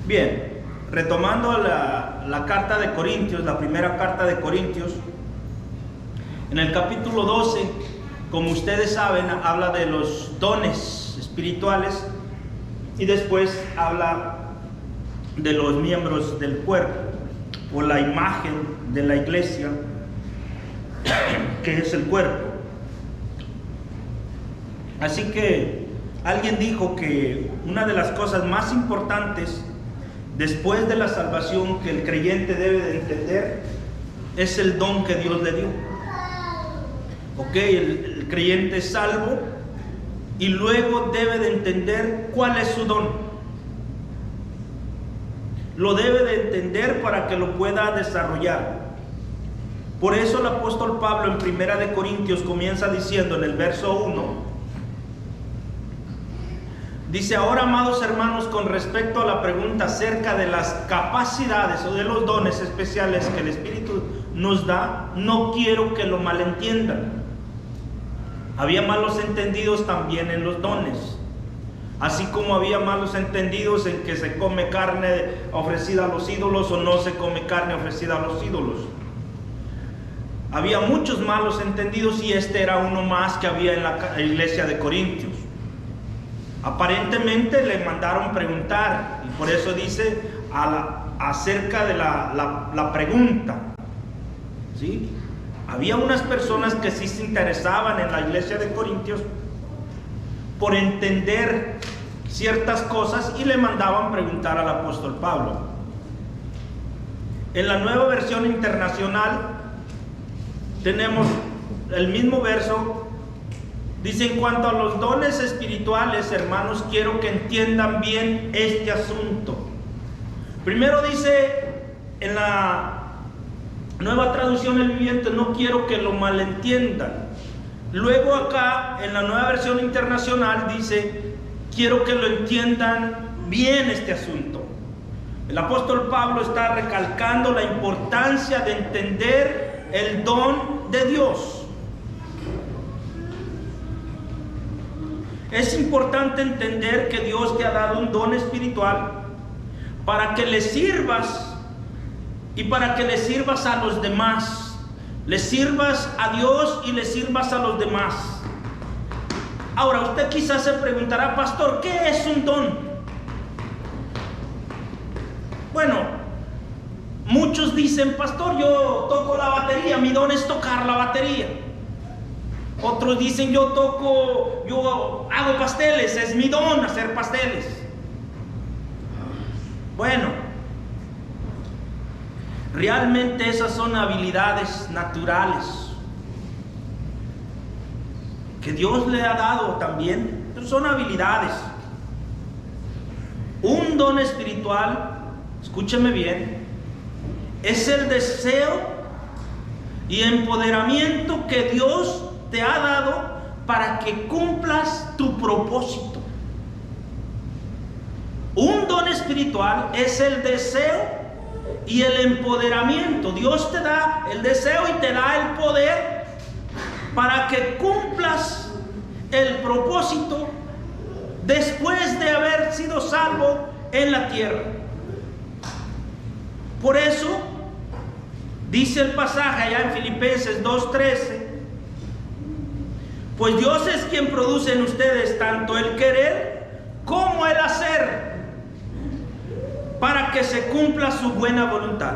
Bien, retomando la carta de Corintios, la primera carta de Corintios, en el capítulo 12, como ustedes saben, habla de los dones espirituales y después habla de los miembros del cuerpo o la imagen de la iglesia, que es el cuerpo. Así que alguien dijo que una de las cosas más importantes después de la salvación que el creyente debe de entender es el don que Dios le dio. Ok, el creyente es salvo y luego debe de entender cuál es su don. Lo debe de entender para que lo pueda desarrollar. Por eso el apóstol Pablo en Primera de Corintios comienza diciendo en el verso 1, dice: ahora, amados hermanos, con respecto a la pregunta acerca de las capacidades o de los dones especiales que el Espíritu nos da, no quiero que lo malentiendan. Había malos entendidos también en los dones, así como había malos entendidos en que se come carne ofrecida a los ídolos o no se come carne ofrecida a los ídolos. Había muchos malos entendidos y este era uno más que había en la iglesia de Corintios. Aparentemente le mandaron preguntar, y por eso dice acerca de la pregunta, ¿sí? Había unas personas que sí se interesaban en la iglesia de Corintios por entender ciertas cosas y le mandaban preguntar al apóstol Pablo. En la Nueva Versión Internacional tenemos el mismo verso. Dice: en cuanto a los dones espirituales, hermanos, quiero que entiendan bien este asunto. Primero dice en la Nueva Traducción El Viviente: no quiero que lo malentiendan. Luego acá en la Nueva Versión Internacional dice: quiero que lo entiendan bien este asunto. El apóstol Pablo está recalcando la importancia de entender el don de Dios. Es importante entender que Dios te ha dado un don espiritual para que le sirvas y para que le sirvas a los demás. Le sirvas a Dios y le sirvas a los demás. Ahora, usted quizás se preguntará: pastor, ¿qué es un don? Bueno, muchos dicen: pastor, yo toco la batería, mi don es tocar la batería. Otros dicen: yo hago pasteles, es mi don hacer pasteles. Bueno, realmente esas son habilidades naturales que Dios le ha dado también. Son habilidades. Un don espiritual, escúcheme bien, es el deseo y empoderamiento que Dios te ha dado para que cumplas tu propósito. Un don espiritual es el deseo y el empoderamiento. Dios te da el deseo y te da el poder para que cumplas el propósito después de haber sido salvo en la tierra. Por eso dice el pasaje allá en Filipenses 2:13: pues Dios es quien produce en ustedes tanto el querer como el hacer para que se cumpla su buena voluntad.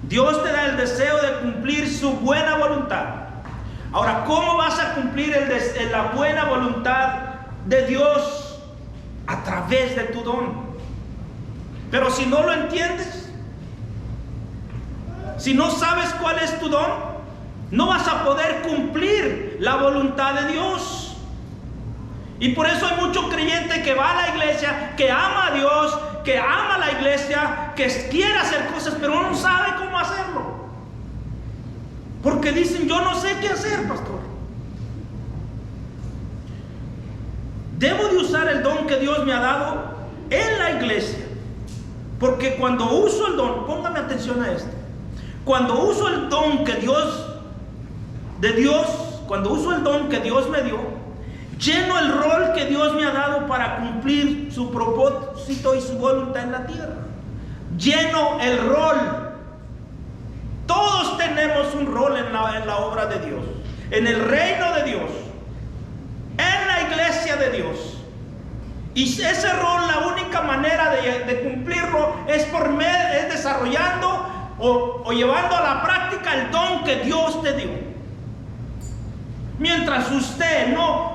Dios te da el deseo de cumplir su buena voluntad. Ahora, ¿cómo vas a cumplir la buena voluntad de Dios? A través de tu don. Pero si no lo entiendes, si no sabes cuál es tu don, no vas a poder cumplir la voluntad de Dios. Y por eso hay mucho creyente que va a la iglesia, que ama a Dios, que ama a la iglesia, que quiere hacer cosas, pero no sabe cómo hacerlo. Porque dicen: yo no sé qué hacer, pastor. Debo de usar el don que Dios me ha dado en la iglesia. Porque cuando uso el don, póngame atención a esto. Cuando uso el don que Dios, cuando uso el don que Dios me dio, Lleno el rol que Dios me ha dado para cumplir su propósito y su voluntad en la tierra. Lleno el rol. Todos tenemos un rol en la obra de Dios, en el reino de Dios, en la iglesia de Dios. Y ese rol, la única manera de cumplirlo es desarrollando o llevando a la práctica el don que Dios te dio. Mientras usted no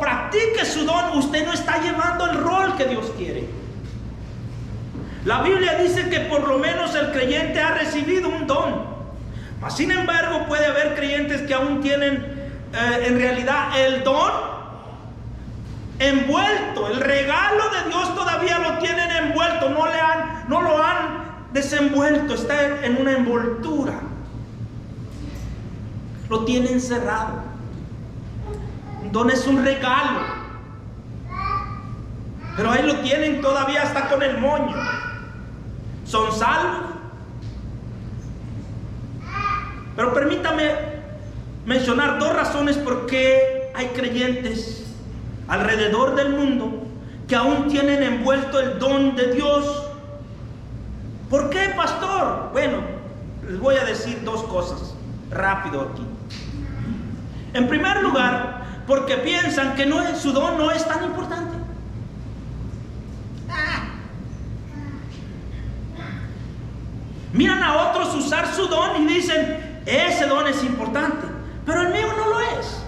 practique su don, usted no está llevando el rol que Dios quiere. La Biblia dice que por lo menos el creyente ha recibido un don. Mas sin embargo puede haber creyentes que aún tienen en realidad el don envuelto. El regalo de Dios todavía lo tienen envuelto. No lo han desenvuelto. Está en una envoltura. Lo tienen cerrado. Un don es un regalo, pero ahí lo tienen todavía hasta con el moño. Son salvos. Pero permítame mencionar 2 razones por qué hay creyentes alrededor del mundo que aún tienen envuelto el don de Dios. ¿Por qué, pastor? Bueno, les voy a decir 2 cosas rápido aquí. En primer lugar, porque piensan que su don no es tan importante. Miran a otros usar su don y dicen, ese don es importante, pero el mío no lo es.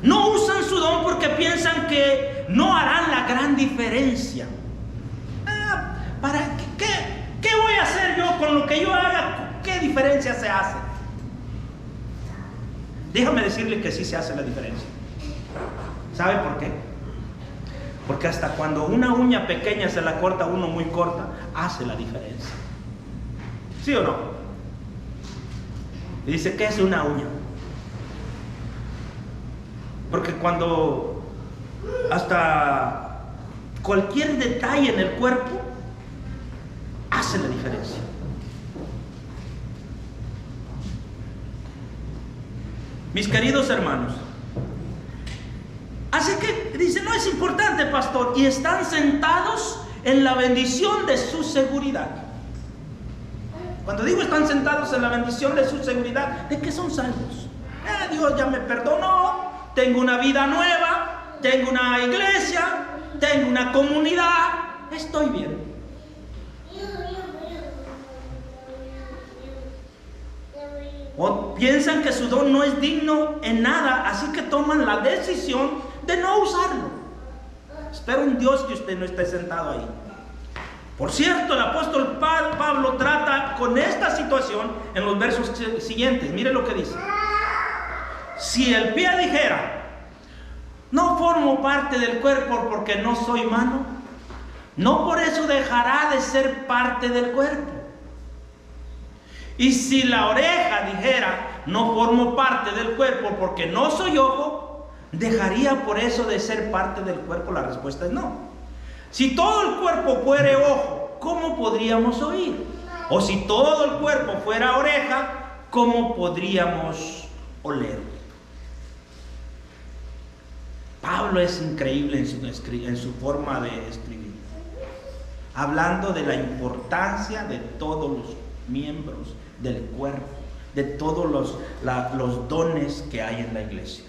No usan su don porque piensan que no harán la gran diferencia. ¿Para qué voy a hacer yo con lo que yo haga? ¿Qué diferencia se hace? Déjame decirle que sí se hace la diferencia. ¿Sabe por qué? Porque hasta cuando una uña pequeña se la corta uno muy corta, hace la diferencia. ¿Sí o no? Y dice, ¿qué es una uña? Porque cuando hasta cualquier detalle en el cuerpo hace la diferencia. Mis queridos hermanos, así que dice, no es importante, pastor, y están sentados en la bendición de su seguridad. Cuando digo están sentados en la bendición de su seguridad, ¿de qué son salvos? Dios ya me perdonó, tengo una vida nueva, tengo una iglesia, tengo una comunidad, estoy bien. O piensan que su don no es digno en nada, así que toman la decisión de no usarlo. Espero en Dios que usted no esté sentado ahí. Por cierto, el apóstol Pablo trata con esta situación en los versos siguientes. Mire lo que dice. Si el pie dijera, no formo parte del cuerpo porque no soy mano, no por eso dejará de ser parte del cuerpo. Y si la oreja dijera, no formo parte del cuerpo porque no soy ojo, ¿dejaría por eso de ser parte del cuerpo? La respuesta es no. Si todo el cuerpo fuera ojo, ¿cómo podríamos oír? O si todo el cuerpo fuera oreja, ¿cómo podríamos oler? Pablo es increíble en su forma de escribir, hablando de la importancia de todos los miembros del cuerpo, de todos los dones que hay en la iglesia.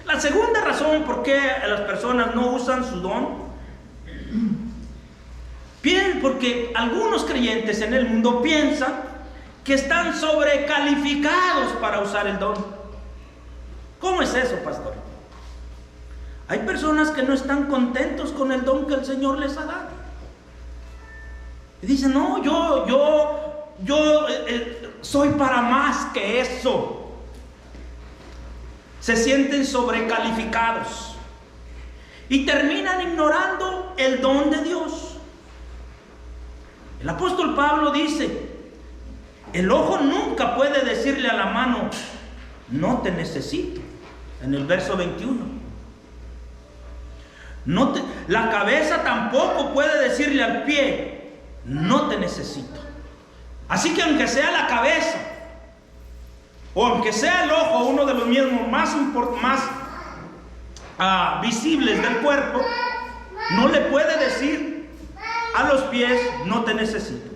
La segunda razón por qué las personas no usan su don, porque algunos creyentes en el mundo piensan que están sobrecalificados para usar el don. ¿Cómo es eso, pastor? Hay personas que no están contentos con el don que el Señor les ha dado. Y dicen, no, yo soy para más que eso. Se sienten sobrecalificados y terminan ignorando el don de Dios. El apóstol Pablo dice, el ojo nunca puede decirle a la mano, no te necesito, en el verso 21. La cabeza tampoco puede decirle al pie, no te necesito. Así que aunque sea la cabeza o aunque sea el ojo uno de los miembros más visibles del cuerpo, no le puede decir a los pies: no te necesito.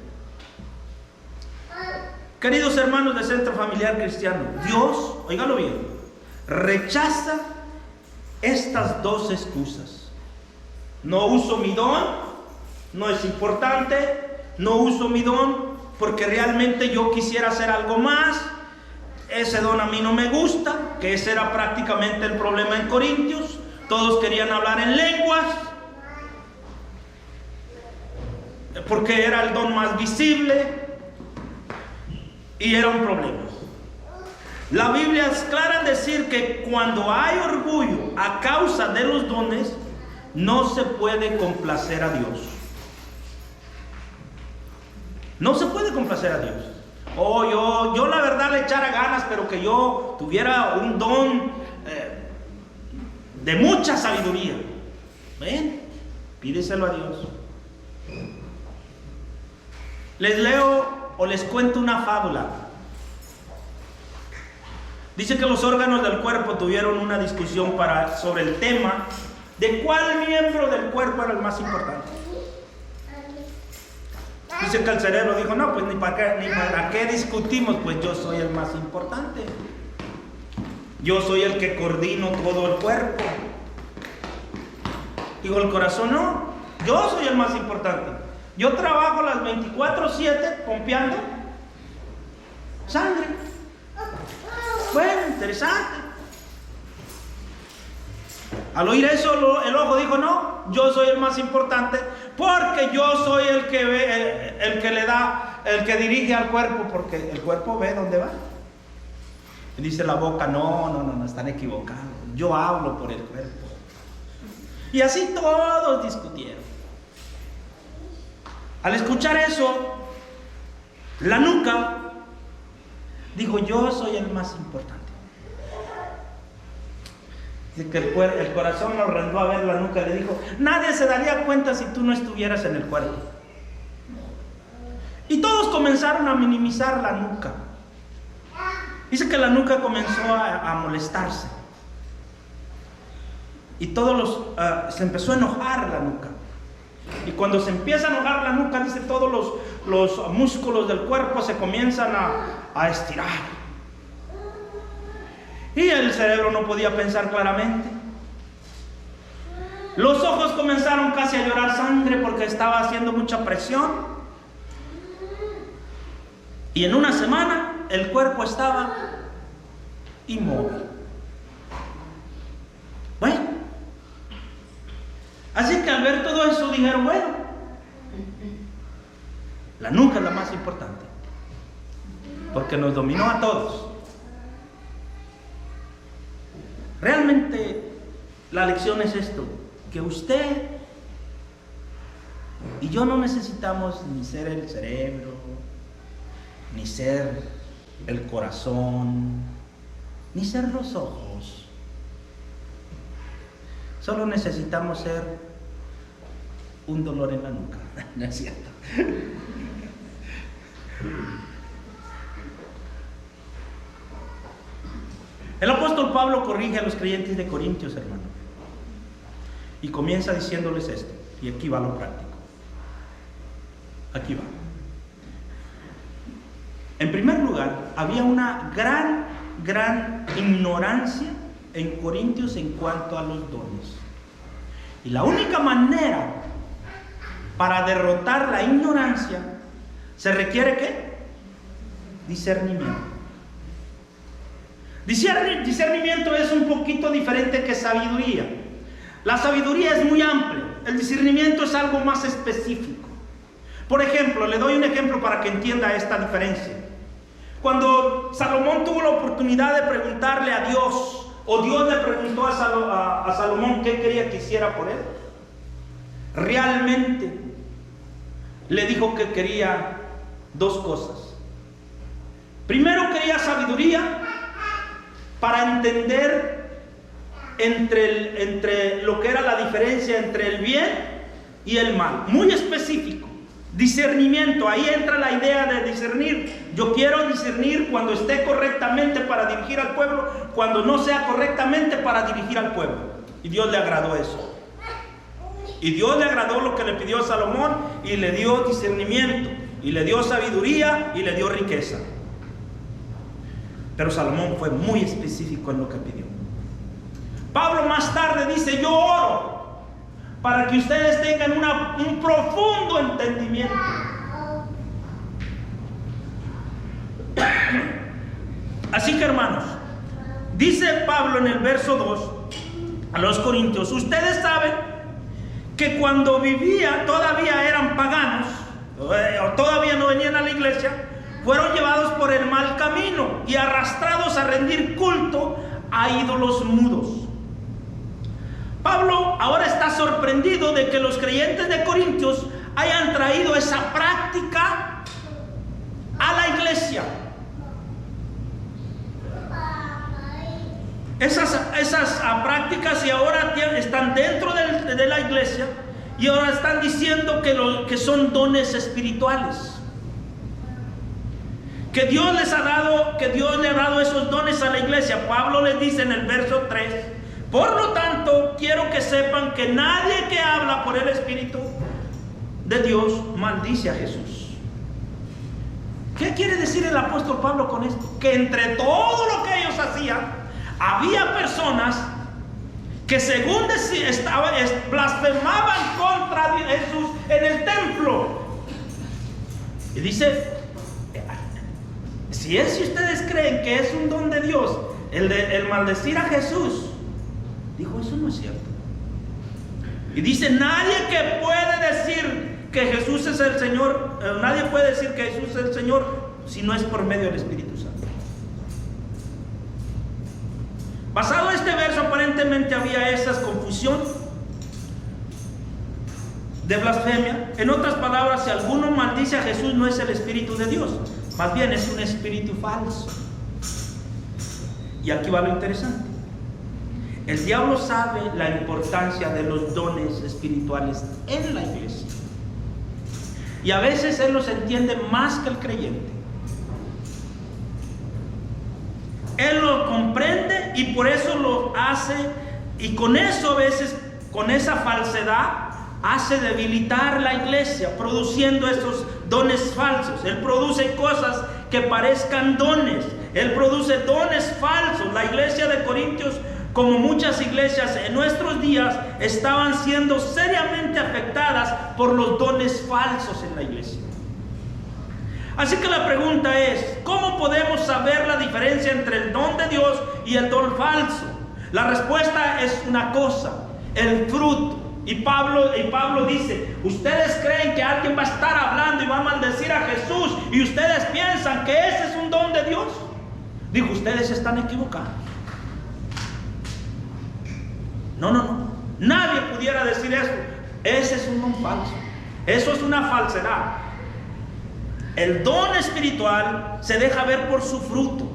Queridos hermanos de Centro Familiar Cristiano, Dios, óigalo bien, rechaza estas dos excusas. No uso mi don, no es importante. No uso mi don porque realmente yo quisiera hacer algo más. Ese don a mí no me gusta, que ese era prácticamente el problema en Corintios. Todos querían hablar en lenguas porque era el don más visible y era un problema. La Biblia es clara en decir que cuando hay orgullo a causa de los dones, no se puede complacer a Dios. No se puede complacer a Dios. Yo la verdad le echara ganas, pero que yo tuviera un don de mucha sabiduría. ¿Ven? Pídeselo a Dios. Les leo o les cuento una fábula. Dice que los órganos del cuerpo tuvieron una discusión sobre el tema de cuál miembro del cuerpo era el más importante. Dice que el cerebro dijo: no, pues ni para qué discutimos, pues yo soy el más importante. Yo soy el que coordino todo el cuerpo. Digo el corazón: no, yo soy el más importante. Yo trabajo las 24/7 pompeando sangre. Bueno, interesante. Al oír eso, el ojo dijo: no, yo soy el más importante porque yo soy el que ve, el que le da, el que dirige al cuerpo, porque el cuerpo ve dónde va. Y dice la boca: no, están equivocados. Yo hablo por el cuerpo. Y así todos discutieron. Al escuchar eso, la nuca dijo: yo soy el más importante. Dice que el corazón lo rendó a ver la nuca y le dijo: nadie se daría cuenta si tú no estuvieras en el cuerpo. Y todos comenzaron a minimizar la nuca. Dice que la nuca comenzó a molestarse. Y se empezó a enojar la nuca. Y cuando se empieza a enojar la nuca, dice, todos los músculos del cuerpo se comienzan a estirar. Y el cerebro no podía pensar claramente. Los ojos comenzaron casi a llorar sangre porque estaba haciendo mucha presión. Y en una semana el cuerpo estaba inmóvil. Bueno, así que al ver todo eso dijeron: bueno, la nuca es la más importante porque nos dominó a todos. Realmente la lección es esto: que usted y yo no necesitamos ni ser el cerebro, ni ser el corazón, ni ser los ojos. Solo necesitamos ser un dolor en la nuca. No es cierto. El apóstol Pablo corrige a los creyentes de Corintios, hermano, y comienza diciéndoles esto. Y aquí va lo práctico. Aquí va. En primer lugar, había una gran ignorancia en Corintios en cuanto a los dones. Y la única manera para derrotar la ignorancia se requiere ¿qué? Discernimiento. Discernimiento es un poquito diferente que sabiduría. La sabiduría es muy amplia. El discernimiento es algo más específico. Por ejemplo, le doy un ejemplo para que entienda esta diferencia. Cuando Salomón tuvo la oportunidad de preguntarle a Dios, o Dios le preguntó a Salomón qué quería que hiciera por él, realmente le dijo que quería dos cosas. Primero, quería sabiduría para entender entre lo que era la diferencia entre el bien y el mal. Muy específico. Discernimiento, ahí entra la idea de discernir. Yo quiero discernir cuando esté correctamente para dirigir al pueblo, cuando no sea correctamente para dirigir al pueblo. Y Dios le agradó eso. Y Dios le agradó lo que le pidió a Salomón, y le dio discernimiento, y le dio sabiduría, y le dio riqueza. Pero Salomón fue muy específico en lo que pidió. Pablo más tarde dice: yo oro para que ustedes tengan un profundo entendimiento. Así que, hermanos, dice Pablo en el verso 2 a los Corintios: ustedes saben que cuando vivía todavía eran paganos, o todavía no venían a la iglesia, fueron llevados por el mal camino y arrastrados a rendir culto a ídolos mudos. Pablo ahora está sorprendido de que los creyentes de Corintios hayan traído esa práctica a la iglesia. Esas prácticas, y ahora están dentro de la iglesia, y ahora están diciendo que son dones espirituales, que Dios le ha dado esos dones a la iglesia. Pablo les dice en el verso 3: por lo tanto, quiero que sepan que nadie que habla por el Espíritu de Dios maldice a Jesús. ¿Qué quiere decir el apóstol Pablo con esto? Que entre todo lo que ellos hacían, había personas que, según blasfemaban contra Jesús en el templo. Y dice: si ustedes creen que es un don de Dios el maldecir a Jesús, dijo, eso no es cierto. Y dice: nadie que puede decir que Jesús es el Señor, nadie puede decir que Jesús es el Señor si no es por medio del Espíritu Santo. Basado en este verso, aparentemente había esa confusión de blasfemia. En otras palabras, si alguno maldice a Jesús, no es el Espíritu de Dios, más bien es un espíritu falso. Y aquí va lo interesante. El diablo sabe la importancia de los dones espirituales en la iglesia, y a veces él los entiende más que el creyente. Él lo comprende y por eso lo hace, y con eso, a veces, con esa falsedad, hace debilitar la iglesia, produciendo esos dones falsos. Él produce cosas que parezcan dones. Él produce dones falsos. La iglesia de Corintios, como muchas iglesias en nuestros días, estaban siendo seriamente afectadas por los dones falsos en la iglesia. Así que la pregunta es: ¿cómo podemos saber la diferencia entre el don de Dios y el don falso? La respuesta es una cosa: el fruto. Y Pablo dice: ustedes creen que alguien va a estar hablando y va a maldecir a Jesús, y ustedes piensan que ese es un don de Dios. Dijo: ustedes están equivocados. No. Nadie pudiera decir eso. Ese es un don falso. Eso es una falsedad. El don espiritual se deja ver por su fruto.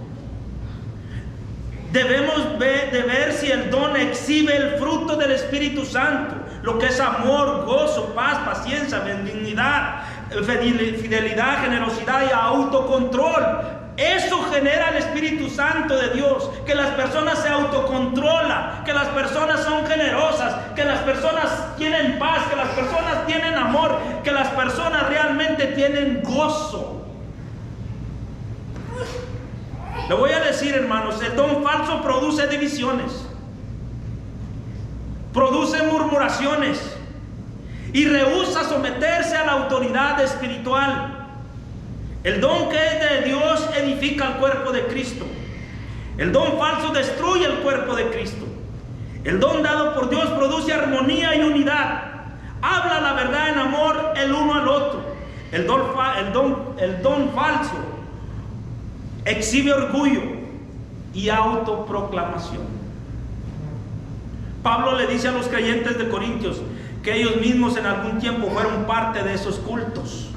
Debemos de ver si el don exhibe el fruto del Espíritu Santo, lo que es amor, gozo, paz, paciencia, benignidad, fidelidad, generosidad y autocontrol. Eso genera el Espíritu Santo de Dios, que las personas se autocontrolan, que las personas son generosas, que las personas tienen paz, que las personas tienen amor, que las personas realmente tienen gozo. Le voy a decir, hermanos, el don falso produce divisiones, produce murmuraciones y rehúsa someterse a la autoridad espiritual. El don que es de Dios edifica el cuerpo de Cristo. El don falso destruye el cuerpo de Cristo. El don dado por Dios produce armonía y unidad. Habla la verdad en amor el uno al otro. El don falso exhibe orgullo y autoproclamación. Pablo le dice a los creyentes de Corintios que ellos mismos en algún tiempo fueron parte de esos cultos.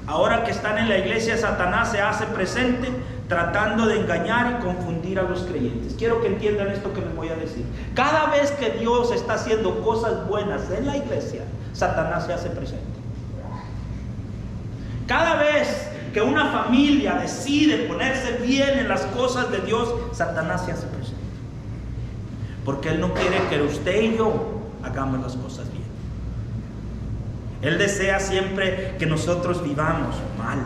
Ahora que están en la iglesia, Satanás se hace presente tratando de engañar y confundir a los creyentes. Quiero que entiendan esto que les voy a decir. Cada vez que Dios está haciendo cosas buenas en la iglesia, Satanás se hace presente. Cada vez que una familia decide ponerse bien en las cosas de Dios, Satanás se hace presente. Porque Él no quiere que usted y yo hagamos las cosas bien. Él desea siempre que nosotros vivamos mal.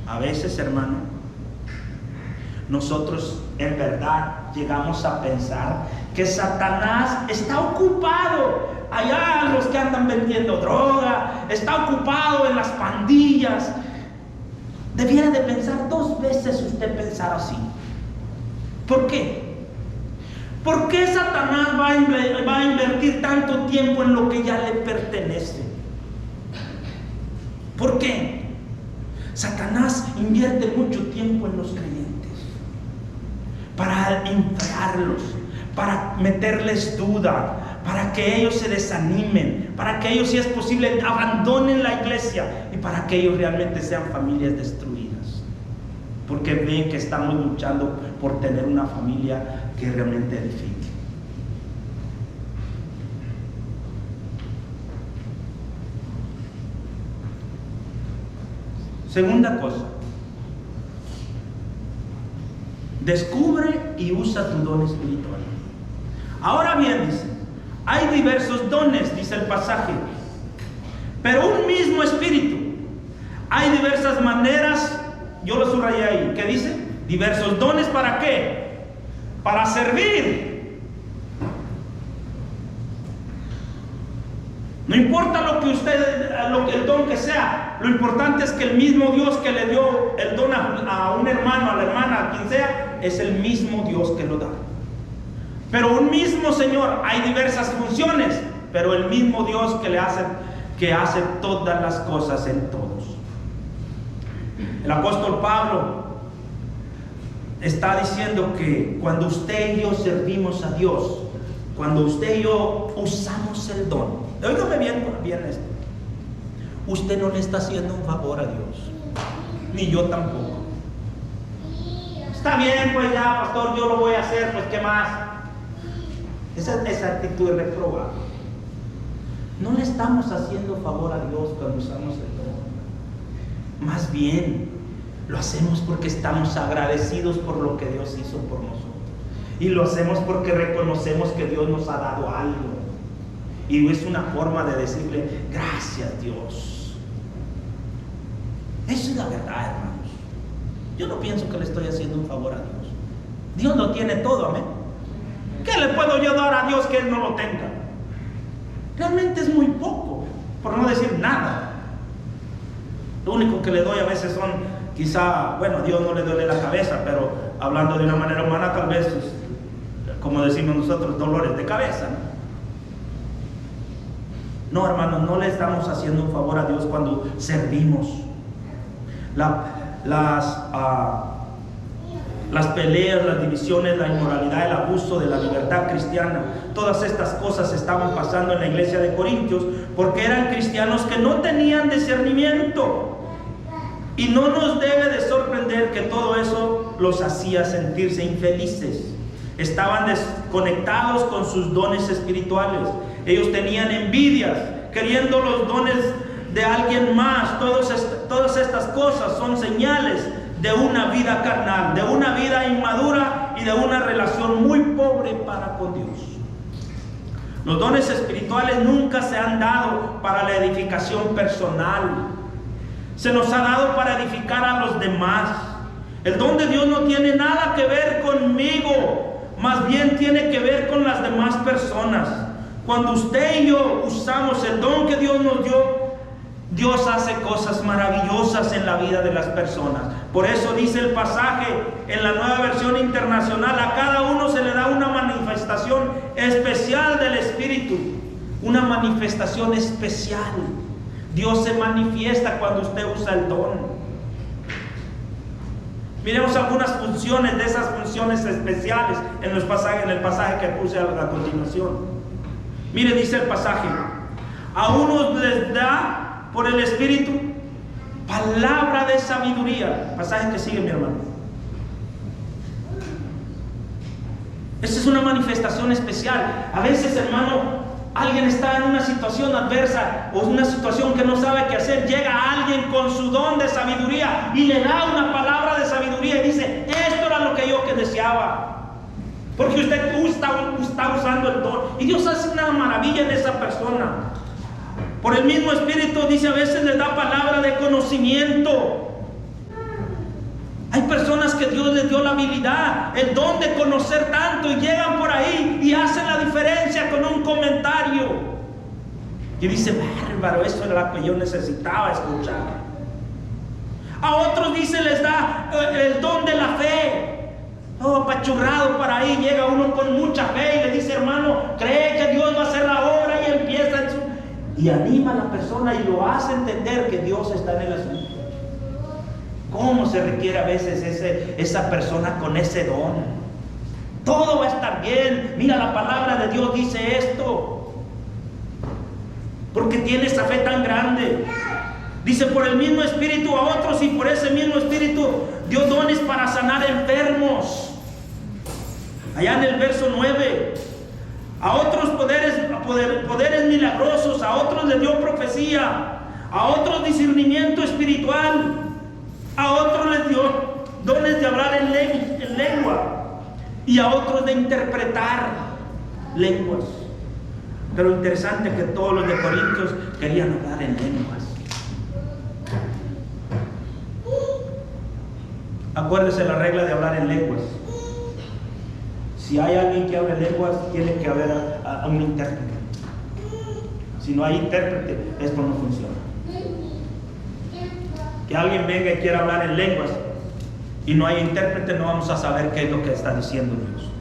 A veces, hermano, nosotros en verdad llegamos a pensar que Satanás está ocupado allá, los que andan vendiendo droga, está ocupado en las pandillas. Debiera de pensar 2 veces usted pensar así. ¿Por qué? ¿Por qué Satanás va a invertir tanto tiempo en lo que ya le pertenece? ¿Por qué? Satanás invierte mucho tiempo en los creyentes para enfriarlos, para meterles duda, para que ellos se desanimen, para que ellos, si es posible, abandonen la iglesia y para que ellos realmente sean familias destruidas, porque ven que estamos luchando por tener una familia que realmente edifique. Segunda cosa, descubre y usa tu don espiritual. Ahora bien, dice, hay diversos dones, dice el pasaje, pero un mismo espíritu. Hay diversas maneras, yo lo subrayé ahí, ¿qué dice? Diversos dones, ¿para qué? Para servir. No importa lo que el don que sea, lo importante es que el mismo Dios que le dio el don a un hermano, a la hermana, a quien sea, es el mismo Dios que lo da. Pero un mismo Señor, hay diversas funciones, pero el mismo Dios que hace todas las cosas en todos. El apóstol Pablo está diciendo que cuando usted y yo servimos a Dios, cuando usted y yo usamos el don, óigame bien esto, usted no le está haciendo un favor a Dios, ni yo tampoco. Está bien, pues ya, pastor, yo lo voy a hacer, pues ¿qué más? Esa actitud es reprobable. No le estamos haciendo favor a Dios cuando usamos el don. Más bien, lo hacemos porque estamos agradecidos por lo que Dios hizo por nosotros. Y lo hacemos porque reconocemos que Dios nos ha dado algo. Y es una forma de decirle, gracias Dios. Esa es la verdad, hermanos. Yo no pienso que le estoy haciendo un favor a Dios. Dios lo tiene todo, amén. ¿Qué le puedo yo dar a Dios que Él no lo tenga? Realmente es muy poco, por no decir nada. Lo único que le doy a veces son, quizá, bueno, a Dios no le duele la cabeza, pero hablando de una manera humana, tal vez, como decimos nosotros, dolores de cabeza, ¿no? No, hermanos, no le estamos haciendo un favor a Dios cuando servimos. Las peleas, las divisiones, la inmoralidad, el abuso de la libertad cristiana, todas estas cosas estaban pasando en la iglesia de Corintios porque eran cristianos que no tenían discernimiento. Y no nos debe de sorprender que todo eso los hacía sentirse infelices. Estaban desconectados con sus dones espirituales. Ellos tenían envidias, queriendo los dones de alguien más. Todas estas cosas son señales de una vida carnal, de una vida inmadura y de una relación muy pobre para con Dios. Los dones espirituales nunca se han dado para la edificación personal. Se nos ha dado para edificar a los demás. El don de Dios no tiene nada que ver conmigo, más bien tiene que ver con las demás personas. Cuando usted y yo usamos el don que Dios nos dio, Dios hace cosas maravillosas en la vida de las personas. Por eso dice el pasaje en la Nueva Versión Internacional: a cada uno se le da una manifestación especial del Espíritu. Una manifestación especial. Dios se manifiesta cuando usted usa el don. Miremos algunas funciones de esas funciones especiales en el pasaje que puse a continuación. Mire, dice el pasaje: a unos les da por el Espíritu palabra de sabiduría. Pasaje que sigue, mi hermano. Esta es una manifestación especial. A veces, hermano, alguien está en una situación adversa o una situación que no sabe qué hacer, llega alguien con su don de sabiduría y le da una palabra de sabiduría y dice: esto era lo que yo deseaba. Porque usted está usando el don. Y Dios hace una maravilla en esa persona. Por el mismo Espíritu, dice, a veces les da palabra de conocimiento. Hay personas que Dios les dio la habilidad, el don de conocer tanto, y llegan por ahí y hacen la diferencia con un comentario. Y dice: bárbaro, eso era lo que yo necesitaba escuchar. A otros, dice, les da el don de la fe. Apachurrado para ahí, llega uno con mucha fe y le dice: hermano, cree que Dios va a hacer la obra, y empieza y anima a la persona y lo hace entender que Dios está en el asunto. ¿Cómo se requiere a veces esa persona con ese don? Todo va a estar bien. Mira, la palabra de Dios dice esto. Porque tiene esa fe tan grande. Dice: por el mismo Espíritu a otros, y por ese mismo Espíritu dio dones para sanar enfermos. Allá en el verso 9. A otros poderes milagrosos, a otros les dio profecía, a otros discernimiento espiritual, a otros les dio dones de hablar en lengua, y a otros de interpretar lenguas. Pero interesante que todos los de Corintios querían hablar en lenguas. Acuérdese la regla de hablar en lenguas. Si hay alguien que hable lenguas, tiene que haber a un intérprete. Si no hay intérprete, esto no funciona. Que alguien venga y quiera hablar en lenguas y no hay intérprete, no vamos a saber qué es lo que está diciendo Dios.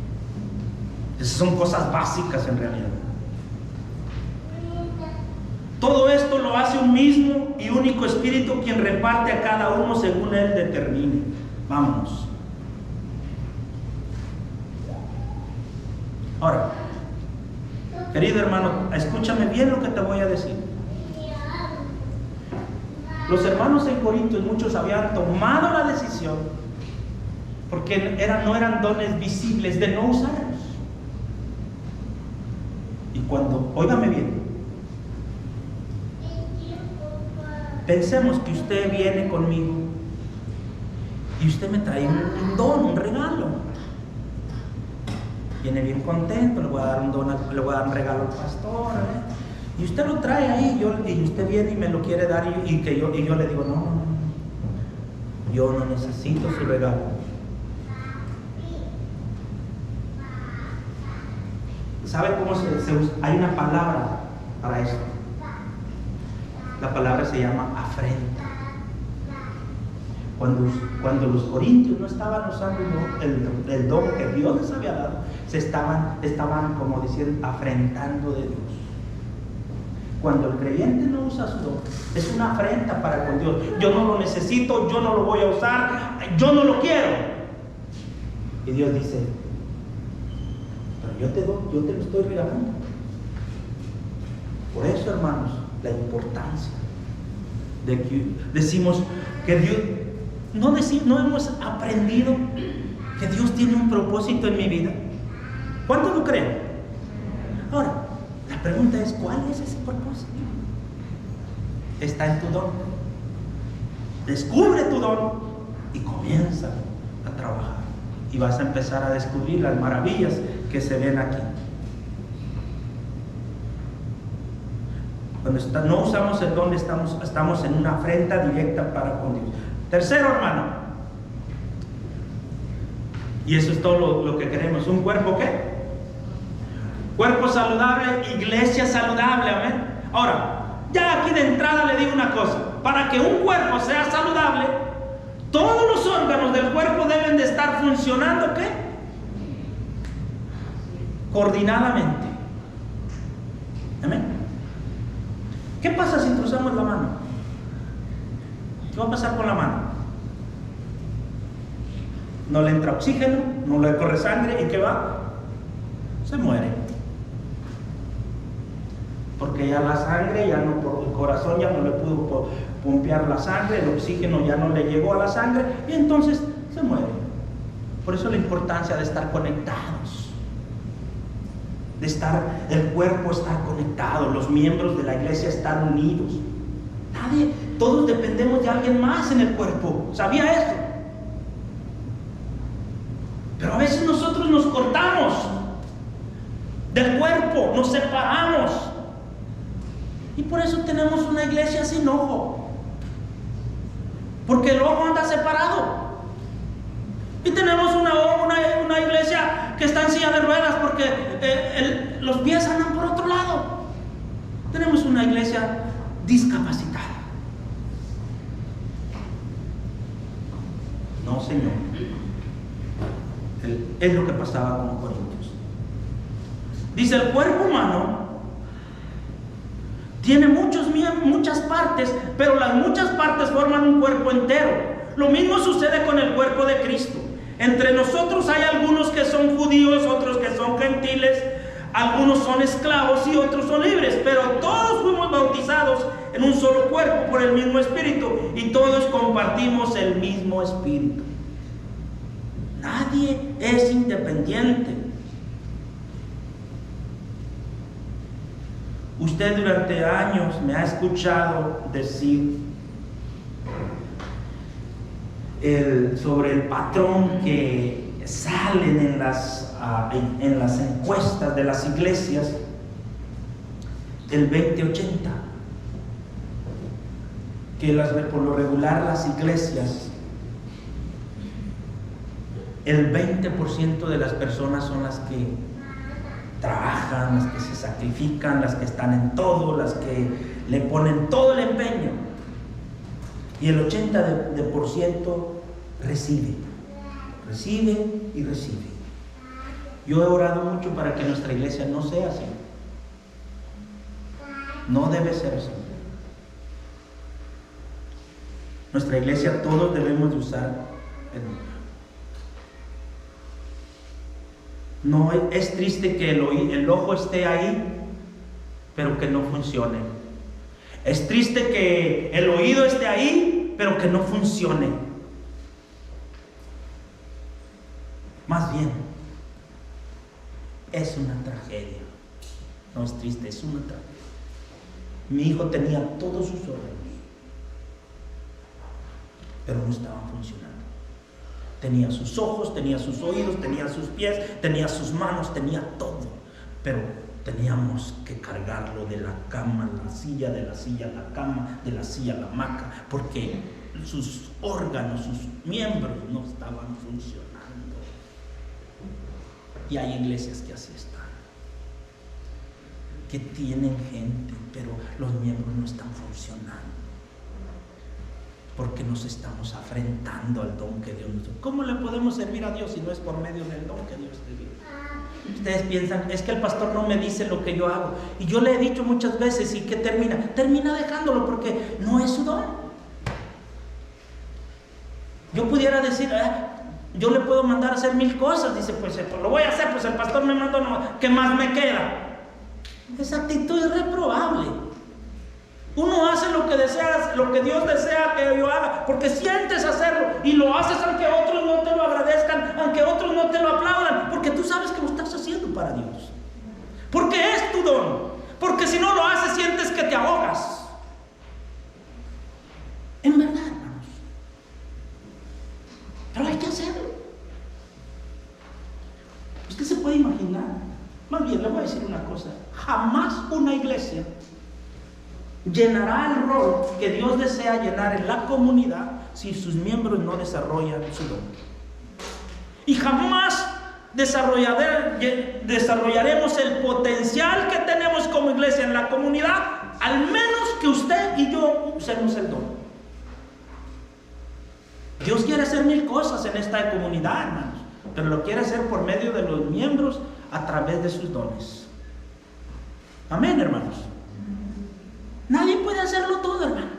Esas son cosas básicas en realidad. Todo esto lo hace un mismo y único Espíritu, quien reparte a cada uno según Él determine. Vámonos. Ahora, querido hermano, escúchame bien lo que te voy a decir. Los hermanos en Corintios, muchos habían tomado la decisión, porque no eran dones visibles, de no usarlos. Y cuando, óigame bien, pensemos que usted viene conmigo y usted me trae un don, un regalo. Viene bien contento, le voy a dar un don, le voy a dar un regalo al pastor, y usted lo trae ahí, y usted viene y me lo quiere dar, y yo le digo: no, yo no necesito su regalo. ¿Sabe cómo se usa? Hay una palabra para eso. La palabra se llama afrenta. Cuando los corintios no estaban usando el don que Dios les había dado, estaban como diciendo, afrentando de Dios. Cuando el creyente no usa su don, es una afrenta para con Dios. Yo no lo necesito, yo no lo voy a usar, yo no lo quiero. Y Dios dice: pero yo te lo estoy regalando. Por eso, hermanos, la importancia de que decimos que Dios, no hemos aprendido que Dios tiene un propósito en mi vida. ¿Cuántos lo creen? Ahora, la pregunta es: ¿cuál es ese propósito? Está en tu don. Descubre tu don y comienza a trabajar, y vas a empezar a descubrir las maravillas que se ven aquí. Cuando no usamos el don, estamos en una afrenta directa para con Dios. Tercero, hermano, y eso es todo lo que queremos. ¿Un cuerpo qué? Cuerpo saludable, iglesia saludable, amén. Ahora, ya aquí de entrada le digo una cosa: para que un cuerpo sea saludable, todos los órganos del cuerpo deben de estar funcionando ¿qué? Coordinadamente. Amén. ¿Qué pasa si cruzamos la mano? ¿Qué va a pasar con la mano? No le entra oxígeno, no le corre sangre, ¿y qué va? Se muere. Porque ya la sangre, por el corazón ya no le pudo pompear la sangre, el oxígeno ya no le llegó a la sangre, y entonces se muere. Por eso la importancia de estar conectados. de estar, el cuerpo estar conectado, los miembros de la iglesia están unidos. Todos dependemos de alguien más en el cuerpo. ¿Sabía eso? Pero a veces nosotros nos cortamos del cuerpo, nos separamos. Y por eso tenemos una iglesia sin ojo. Porque el ojo anda separado. Y tenemos una iglesia que está en silla de ruedas porque los pies andan por otro lado. Tenemos una iglesia discapacitada. No, Señor. Es lo que pasaba con Corintios. Dice, el cuerpo humano tiene muchas partes, pero las muchas partes forman un cuerpo entero. Lo mismo sucede con el cuerpo de Cristo. Entre nosotros hay algunos que son judíos, otros que son gentiles, algunos son esclavos y otros son libres, pero todos fuimos bautizados en un solo cuerpo por el mismo Espíritu y todos compartimos el mismo Espíritu. Nadie es independiente. Usted durante años me ha escuchado decir sobre el patrón que salen en las encuestas de las iglesias del 20-80, que por lo regular las iglesias, el 20% de las personas son las que trabajan, las que se sacrifican, las que están en todo, las que le ponen todo el empeño, y el 80% recibe y recibe. Yo he orado mucho para que nuestra iglesia no sea así. No debe ser así. Nuestra iglesia todos debemos de usar el ojo. No es triste que el ojo esté ahí, pero que no funcione. Es triste que el oído esté ahí, pero que no funcione. Más bien, es una tragedia. No es triste, es una tragedia. Mi hijo tenía todos sus órganos, pero no estaban funcionando. Tenía sus ojos, tenía sus oídos, tenía sus pies, tenía sus manos, tenía todo. Pero teníamos que cargarlo de la cama a la silla, de la silla a la cama, de la silla a la hamaca, porque sus órganos, sus miembros no estaban funcionando. Y hay iglesias que así están, que tienen gente, pero los miembros no están funcionando. Porque nos estamos afrentando al don que Dios nos dio. ¿Cómo le podemos servir a Dios si no es por medio del don que Dios te dio? Ustedes piensan, es que el pastor no me dice lo que yo hago. Y yo le he dicho muchas veces, ¿y qué termina? Termina dejándolo porque no es su don. Yo pudiera decir, yo le puedo mandar a hacer 1000 cosas. Dice, pues lo voy a hacer, pues el pastor me mandó, no, ¿qué más me queda? Esa actitud es reprobable. Uno hace lo que deseas, lo que Dios desea que yo haga, porque sientes hacerlo y lo haces aunque otros no te lo agradezcan, aunque otros no te lo aplaudan, porque tú sabes que lo estás haciendo para Dios, porque es tu don, porque si no lo haces sientes que te ahogas. En verdad, hermanos, pero hay que hacerlo. Usted se puede imaginar, más bien le voy a decir una cosa, jamás una iglesia llenará el rol que Dios desea llenar en la comunidad si sus miembros no desarrollan su don. Y jamás desarrollaremos el potencial que tenemos como iglesia en la comunidad, al menos que usted y yo usemos el don. Dios quiere hacer 1000 cosas en esta comunidad, hermanos, pero lo quiere hacer por medio de los miembros a través de sus dones. Amén, hermanos. Nadie puede hacerlo todo, hermanos.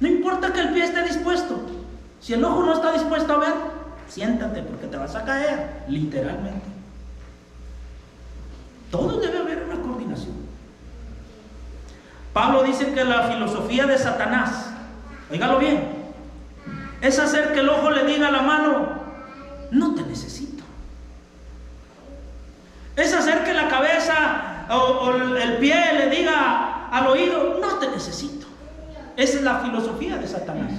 No importa que el pie esté dispuesto. Si el ojo no está dispuesto a ver, siéntate porque te vas a caer, literalmente. Todo debe haber una coordinación. Pablo dice que la filosofía de Satanás, óigalo bien, es hacer que el ojo le diga a la mano, no te necesito. Es hacer que la cabeza o el pie le diga al oído, no te necesito. Esa es la filosofía de Satanás.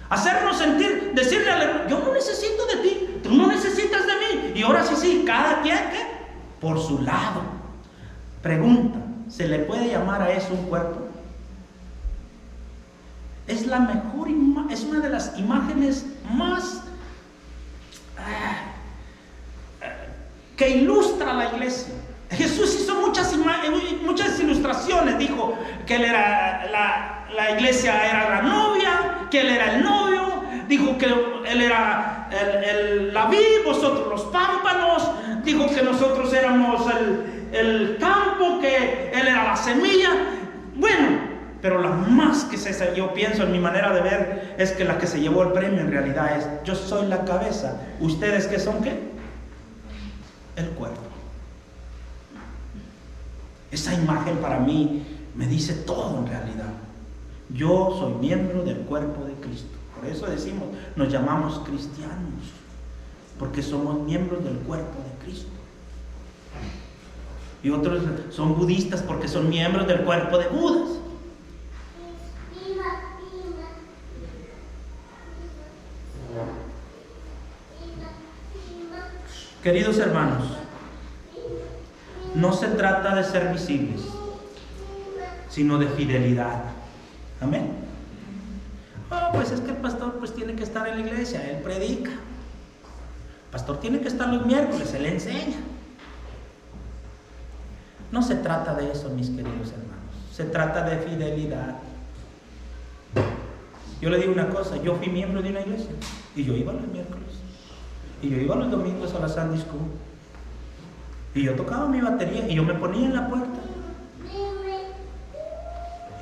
Hacernos sentir, decirle al hermano, yo no necesito de ti, tú no necesitas de mí. Y ahora sí, cada quien, ¿qué? Por su lado. Pregunta, ¿se le puede llamar a eso un cuerpo? Es la mejor es una de las imágenes más que ilustra la iglesia. Jesús hizo muchas ilustraciones. Dijo que él era la iglesia era la novia, que él era el novio. Dijo que él era la vid, vosotros los pámpanos. Dijo que nosotros éramos el campo, que él era la semilla. Bueno, pero la más que yo pienso en mi manera de ver es que la que se llevó el premio en realidad es: yo soy la cabeza, ¿ustedes qué son qué? El cuerpo. Esa imagen para mí me dice todo en realidad. Yo soy miembro del cuerpo de Cristo. Por eso decimos, nos llamamos cristianos, porque somos miembros del cuerpo de Cristo. Y otros son budistas porque son miembros del cuerpo de Budas. Queridos hermanos, no se trata de ser visibles, sino de fidelidad. Amén. Pues es que el pastor pues tiene que estar en la iglesia, él predica. El pastor tiene que estar los miércoles, él enseña. No se trata de eso, mis queridos hermanos. Se trata de fidelidad. Yo le digo una cosa, yo fui miembro de una iglesia y yo iba los miércoles. Y yo iba los domingos a la Sunday School. Y yo tocaba mi batería y yo me ponía en la puerta.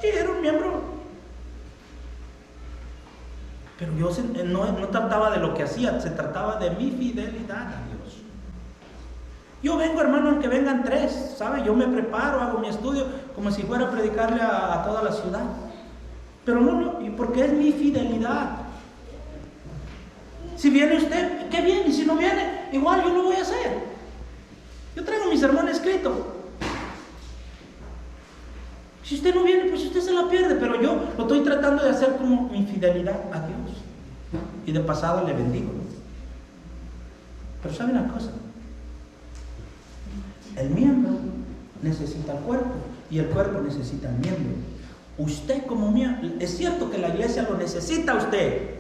Y era un miembro. Pero yo no trataba de lo que hacía, se trataba de mi fidelidad a Dios. Yo vengo, hermano, aunque vengan 3, ¿sabe? Yo me preparo, hago mi estudio como si fuera a predicarle a toda la ciudad. Pero no, porque es mi fidelidad. Si viene usted, qué bien, y si no viene, igual yo lo voy a hacer. Yo traigo mi sermón escrito. Si usted no viene, pues usted se la pierde, pero yo lo estoy tratando de hacer como mi fidelidad a Dios. Y de pasada le bendigo. Pero ¿sabe una cosa? El miembro necesita el cuerpo y el cuerpo necesita el miembro. Usted como miembro, es cierto que la iglesia lo necesita a usted,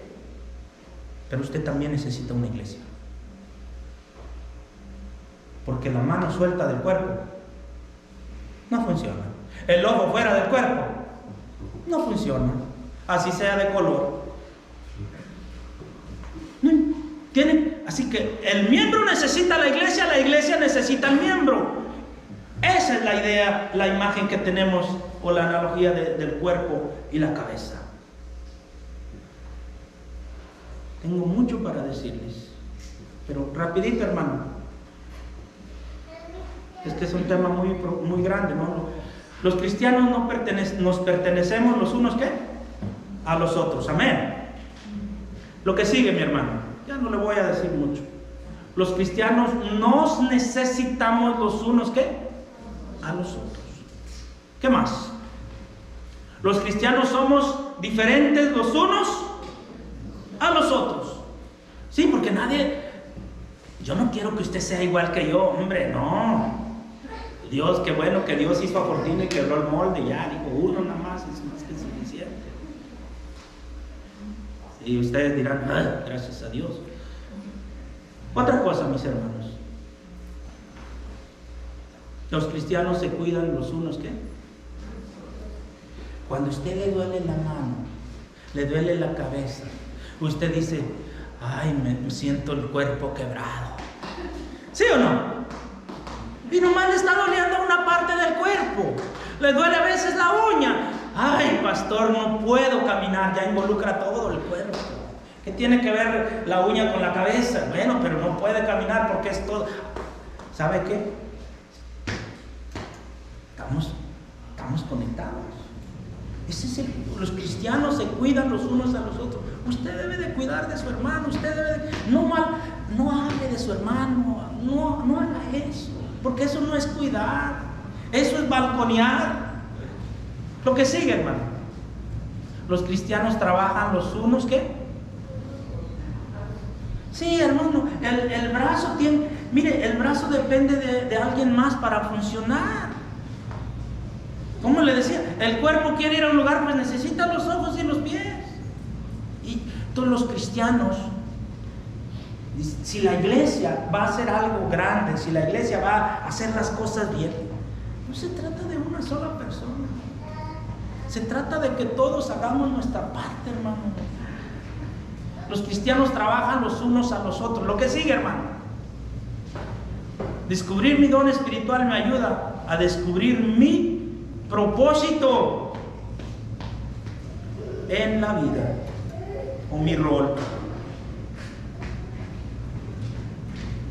pero usted también necesita una iglesia. Porque la mano suelta del cuerpo no funciona. El ojo fuera del cuerpo no funciona. Así sea de color. Así que el miembro necesita a la iglesia necesita al miembro. Esa es la idea, la imagen que tenemos, o la analogía del cuerpo y la cabeza. Tengo mucho para decirles, pero rapidito, hermano. Este es un tema muy grande, ¿no? Los cristianos nos pertenecemos los unos, ¿qué? A los otros. Amén. Lo que sigue, mi hermano, ya no le voy a decir mucho. Los cristianos nos necesitamos los unos, ¿qué? A los otros. ¿Qué más? Los cristianos somos diferentes los unos a los otros. Sí, porque yo no quiero que usted sea igual que yo, hombre, no. Dios, qué bueno que Dios hizo a Fortino y quebró el molde, ya dijo, uno nada más es más que suficiente. Y ustedes dirán, gracias a Dios. Otra cosa, mis hermanos, los cristianos se cuidan los unos, ¿qué? Cuando a usted le duele la mano, le duele la cabeza, usted dice, ay, me siento el cuerpo quebrado. ¿Sí o no? Y nomás le está doliendo una parte del cuerpo. Le duele a veces la uña. Ay, pastor, no puedo caminar. Ya involucra todo el cuerpo. ¿Qué tiene que ver la uña con la cabeza? Bueno, pero no puede caminar porque es todo. ¿Sabe qué? Estamos conectados. Los cristianos se cuidan los unos a los otros. Usted debe de cuidar de su hermano. Usted debe de, no hable de su hermano. No haga eso. Porque eso no es cuidar. Eso es balconear. Lo que sigue, hermano. Los cristianos trabajan los unos, ¿qué? Sí, hermano, el brazo tiene, mire, el brazo depende de alguien más para funcionar. ¿Cómo le decía? El cuerpo quiere ir a un lugar, pues necesita los ojos y los pies. Y todos los cristianos, si la iglesia va a hacer algo grande, si la iglesia va a hacer las cosas bien, no se trata de una sola persona. Se trata de que todos hagamos nuestra parte, hermano. Los cristianos trabajan los unos a los otros. Lo que sigue, hermano. Descubrir mi don espiritual me ayuda a descubrir mi propósito en la vida, o mi rol.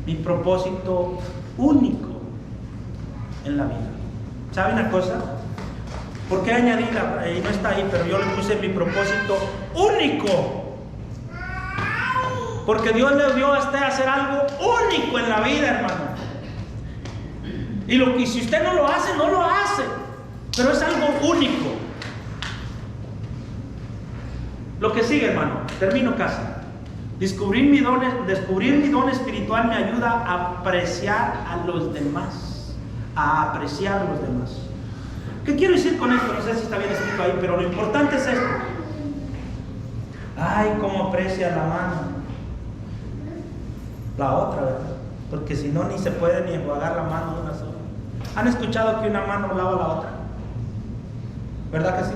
Mi propósito único en la vida. ¿Sabe una cosa? ¿Por qué añadí y no está ahí, pero yo le puse mi propósito único? Porque Dios le dio a usted hacer algo único en la vida, hermano. Y si usted no lo hace, no lo hace. Pero es algo único. Lo que sigue, hermano, termino casi. Descubrir mi don espiritual me ayuda a apreciar a los demás. A apreciar a los demás. ¿Qué quiero decir con esto? No sé si está bien escrito ahí, pero lo importante es esto. Ay, cómo aprecia la mano. La otra, ¿verdad? Porque si no, ni se puede ni enjuagar la mano de una sola. ¿Han escuchado que una mano lava la otra? ¿Verdad que sí?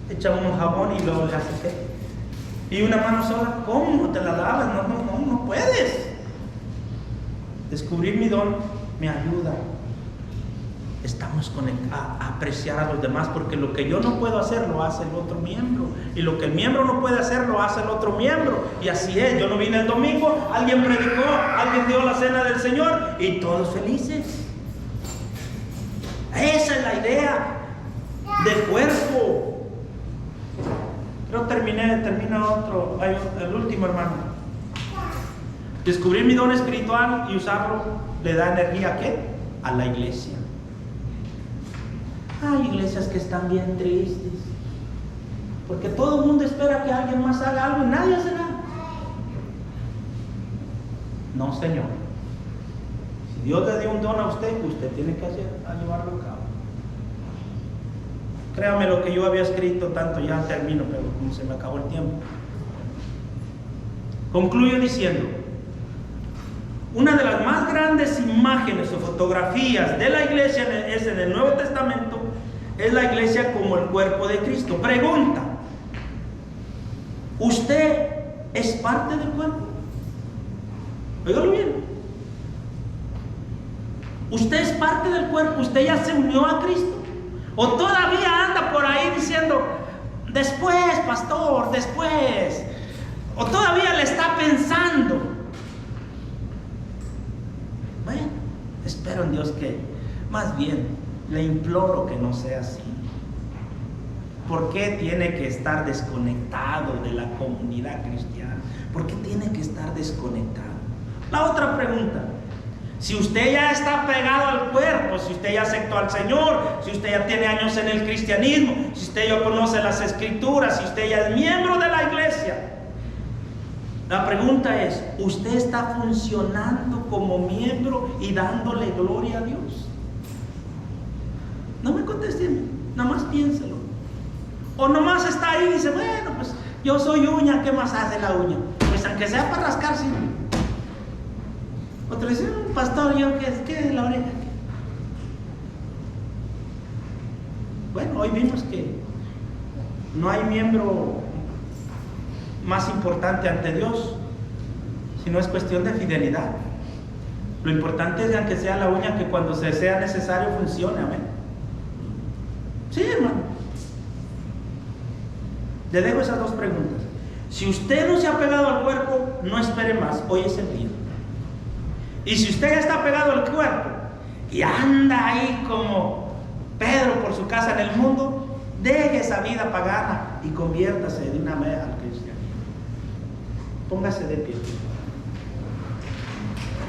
Echa un jabón y luego le hace qué. Y una mano sola, ¿cómo te la lavas? No puedes. Descubrir mi don me ayuda. Estamos conectados a apreciar a los demás, porque lo que yo no puedo hacer lo hace el otro miembro, y lo que el miembro no puede hacer lo hace el otro miembro. Y así es. Yo no vine el domingo, alguien predicó, alguien dio la cena del Señor y todos felices. Esa es la idea del cuerpo. Pero termina otro, el último, hermano. Descubrir mi don espiritual y usarlo le da energía ¿a qué? A la iglesia. Hay iglesias que están bien tristes, porque todo el mundo espera que alguien más haga algo y nadie hace nada. No, Señor. Si Dios le dio un don a usted tiene que llevarlo a cabo. Créame lo que yo había escrito tanto, ya termino, pero como se me acabó el tiempo. Concluyo diciendo, una de las más grandes imágenes o fotografías de la iglesia es en el Nuevo Testamento, es la iglesia como el cuerpo de Cristo. Pregunta: ¿usted es parte del cuerpo? Óigalo bien. ¿Usted es parte del cuerpo? ¿Usted ya se unió a Cristo? ¿O todavía anda por ahí diciendo, después, pastor, después? ¿O todavía le está pensando? Bueno, espero en Dios que, más bien, le imploro que no sea así. ¿Por qué tiene que estar desconectado de la comunidad cristiana? ¿Por qué tiene que estar desconectado? La otra pregunta: si usted ya está pegado al cuerpo, si usted ya aceptó al Señor, si usted ya tiene años en el cristianismo, si usted ya conoce las escrituras, si usted ya es miembro de la iglesia, la pregunta es: ¿usted está funcionando como miembro y dándole gloria a Dios? No me contesten, nada más piénselo. O nomás está ahí y dice, bueno, pues yo soy uña, ¿qué más hace la uña? Pues aunque sea para rascarse. Otro dice, pastor, yo ¿qué es la oreja? Bueno, hoy vimos que no hay miembro más importante ante Dios, sino es cuestión de fidelidad. Lo importante es, aunque sea la uña, que cuando se sea necesario funcione. Amén. Sí, hermano. Le dejo esas dos preguntas. Si usted no se ha pegado al cuerpo, no espere más. Hoy es el día. Y si usted ya está pegado al cuerpo y anda ahí como Pedro por su casa en el mundo, deje esa vida pagana y conviértase de una vez al cristianismo. Póngase de pie.